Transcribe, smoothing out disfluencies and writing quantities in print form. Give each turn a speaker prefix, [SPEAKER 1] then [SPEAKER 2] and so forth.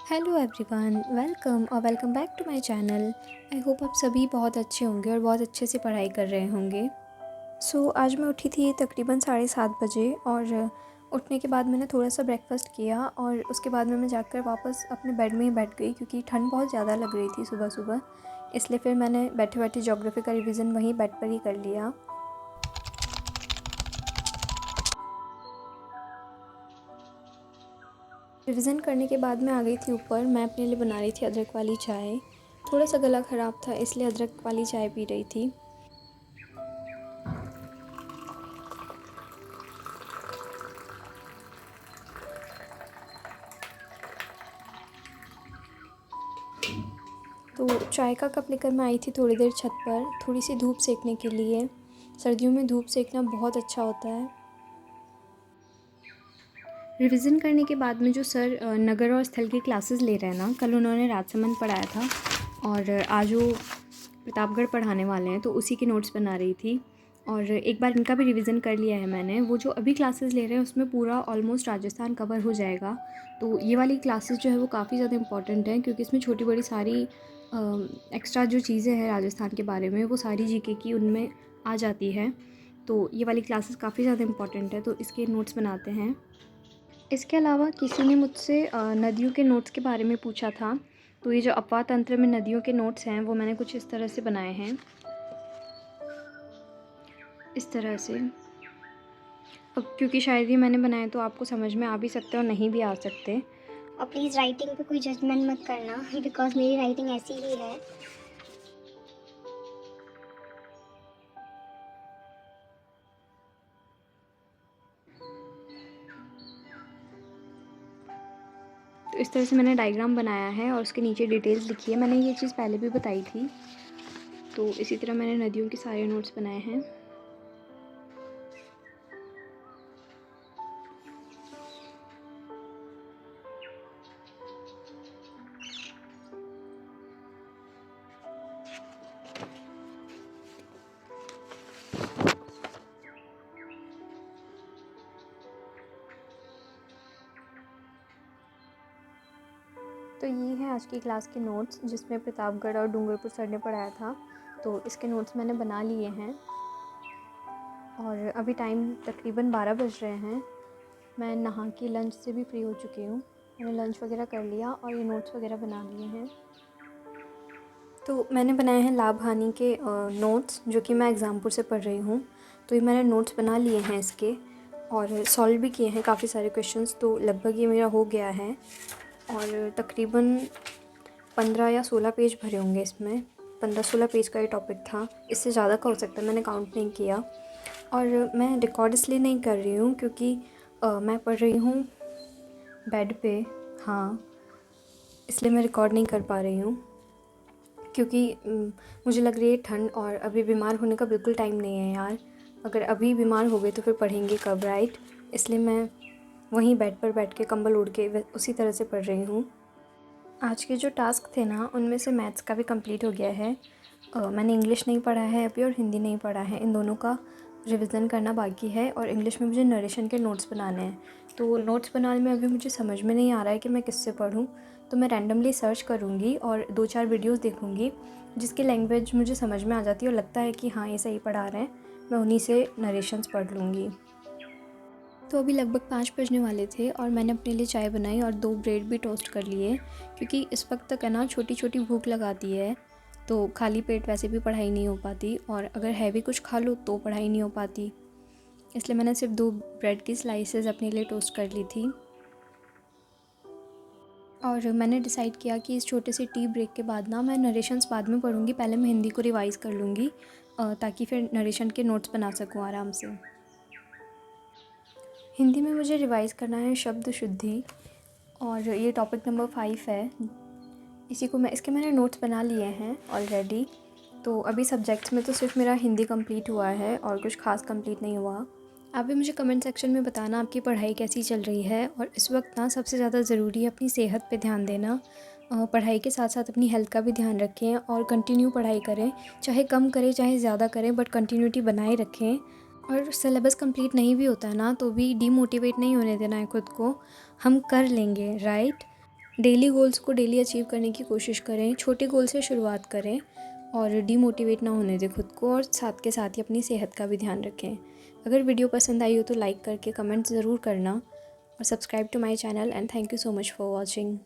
[SPEAKER 1] Hello everyone, welcome और welcome back to my channel. I hope आप सभी बहुत अच्छे होंगे और बहुत अच्छे से पढ़ाई कर रहे होंगे। आज मैं उठी थी तकरीबन 7:30 बजे और उठने के बाद मैंने थोड़ा सा ब्रेकफास्ट किया और उसके बाद में मैं जाकर वापस अपने बेड में ही बैठ गई क्योंकि ठंड बहुत ज़्यादा लग रही थी सुबह सुबह। इसलिए फिर मैंने बैठे बैठे ज्योग्राफी का रिवीजन वहीं बेड पर ही कर लिया। रिवीजन करने के बाद मैं आ गई थी ऊपर। मैं अपने लिए बना रही थी अदरक वाली चाय। थोड़ा सा गला ख़राब था इसलिए अदरक वाली चाय पी रही थी। तो चाय का कप लेकर मैं आई थी थोड़ी देर छत पर थोड़ी सी धूप सेकने के लिए। सर्दियों में धूप सेकना बहुत अच्छा होता है। रिवीजन करने के बाद में जो सर नगर और स्थल की क्लासेस ले रहे हैं ना, कल उन्होंने राजसमंद पढ़ाया था और आज वो प्रतापगढ़ पढ़ाने वाले हैं, तो उसी के नोट्स बना रही थी। और एक बार इनका भी रिवीजन कर लिया है मैंने। वो जो अभी क्लासेस ले रहे हैं उसमें पूरा ऑलमोस्ट राजस्थान कवर हो जाएगा। तो ये वाली क्लासेस जो है वो काफ़ी ज़्यादा इंपॉर्टेंट हैं क्योंकि इसमें छोटी बड़ी सारी एक्स्ट्रा जो चीज़ें हैं राजस्थान के बारे में वो सारी जीके की उनमें आ जाती है। तो ये वाली क्लासेस काफ़ी ज़्यादा इंपॉर्टेंट है, तो इसके नोट्स बनाते हैं। इसके अलावा किसी ने मुझसे नदियों के नोट्स के बारे में पूछा था। तो ये जो अपवाह तंत्र में नदियों के नोट्स हैं वो मैंने कुछ इस तरह से बनाए हैं, इस तरह से। अब क्योंकि शायद ये मैंने बनाए तो आपको समझ में आ भी सकते और नहीं भी आ सकते।
[SPEAKER 2] और प्लीज़ राइटिंग पे कोई जजमेंट मत करना बिकॉज मेरी राइटिंग ऐसी ही है।
[SPEAKER 1] तो इस तरह से मैंने डायग्राम बनाया है और उसके नीचे डिटेल्स लिखी है। मैंने ये चीज़ पहले भी बताई थी। तो इसी तरह मैंने नदियों के सारे नोट्स बनाए हैं। तो ये है आज की क्लास के नोट्स जिसमें प्रतापगढ़ और डूंगरपुर सर ने पढ़ाया था। तो इसके नोट्स मैंने बना लिए हैं और अभी टाइम तकरीबन 12 बज रहे हैं। मैं नहा के लंच से भी फ्री हो चुकी हूँ। मैंने लंच वगैरह कर लिया और ये नोट्स वगैरह बना लिए हैं। तो मैंने बनाए हैं लाभ हानि के नोट्स जो कि मैं एग्ज़ामपुर से पढ़ रही हूँ। तो ये मैंने नोट्स बना लिए हैं इसके और सॉल्व भी किए हैं काफ़ी सारे क्वेश्चंस। तो लगभग ये मेरा हो गया है और तकरीबन 15 या 16 पेज भरे होंगे इसमें। 15-16 पेज का ये टॉपिक था, इससे ज़्यादा का हो सकता है, मैंने काउंट नहीं किया। और मैं रिकॉर्ड इसलिए नहीं कर रही हूँ क्योंकि मैं पढ़ रही हूँ बेड पे। हाँ, इसलिए मैं रिकॉर्ड नहीं कर पा रही हूँ क्योंकि मुझे लग रही है ठंड और अभी बीमार होने का बिल्कुल टाइम नहीं है यार। अगर अभी बीमार हो गए तो फिर पढ़ेंगे कब, राइट? इसलिए मैं वहीं बेड पर बैठ के कंबल ओढ़ के उसी तरह से पढ़ रही हूँ। आज के जो टास्क थे ना उनमें से मैथ्स का भी कंप्लीट हो गया है। मैंने इंग्लिश नहीं पढ़ा है अभी और हिंदी नहीं पढ़ा है। इन दोनों का रिवीजन करना बाकी है और इंग्लिश में मुझे नरेशन के नोट्स बनाने हैं। तो नोट्स बनाने में अभी मुझे समझ में नहीं आ रहा है कि मैं किससे पढूँ। तो मैं रैंडमली सर्च करूँगी और 2-4 वीडियोस देखूँगी जिसकी लैंग्वेज मुझे समझ में आ जाती है और लगता है कि हाँ ये सही पढ़ा रहे हैं, मैं उन्हीं से नरेशंस पढ़ लूँगी। तो अभी लगभग 5 बजने वाले थे और मैंने अपने लिए चाय बनाई और 2 ब्रेड भी टोस्ट कर लिए क्योंकि इस वक्त तक है ना छोटी छोटी भूख लगाती है। तो खाली पेट वैसे भी पढ़ाई नहीं हो पाती और अगर हैवी कुछ खा लो तो पढ़ाई नहीं हो पाती। इसलिए मैंने सिर्फ 2 ब्रेड की स्लाइसेस अपने लिए टोस्ट कर ली थी। और मैंने डिसाइड किया कि इस छोटे से टी ब्रेक के बाद ना मैं नरेशंस बाद में पढ़ूँगी। पहले मैं हिंदी को रिवाइज़ कर लूँगी ताकि फिर नरेशन के नोट्स बना सकूँ आराम से। हिंदी में मुझे रिवाइज़ करना है शब्द शुद्धि और ये टॉपिक नंबर 5 है। इसके मैंने नोट्स बना लिए हैं ऑलरेडी। तो अभी सब्जेक्ट्स में तो सिर्फ मेरा हिंदी कंप्लीट हुआ है और कुछ खास कंप्लीट नहीं हुआ। आप भी मुझे कमेंट सेक्शन में बताना आपकी पढ़ाई कैसी चल रही है। और इस वक्त ना सबसे ज़्यादा ज़रूरी है अपनी सेहत पे ध्यान देना। पढ़ाई के साथ साथ अपनी हेल्थ का भी ध्यान रखें और कंटिन्यू पढ़ाई करें, चाहे कम करें चाहे ज़्यादा करें, बट कंटिन्यूटी बनाए रखें। और सिलेबस कंप्लीट नहीं भी होता है ना तो भी डीमोटिवेट नहीं होने देना है खुद को। हम कर लेंगे, राइट? डेली गोल्स को डेली अचीव करने की कोशिश करें, छोटे गोल से शुरुआत करें और डीमोटिवेट ना होने दें खुद को, और साथ के साथ ही अपनी सेहत का भी ध्यान रखें। अगर वीडियो पसंद आई हो तो लाइक करके कमेंट ज़रूर करना और subscribe to my channel and thank you so much for watching.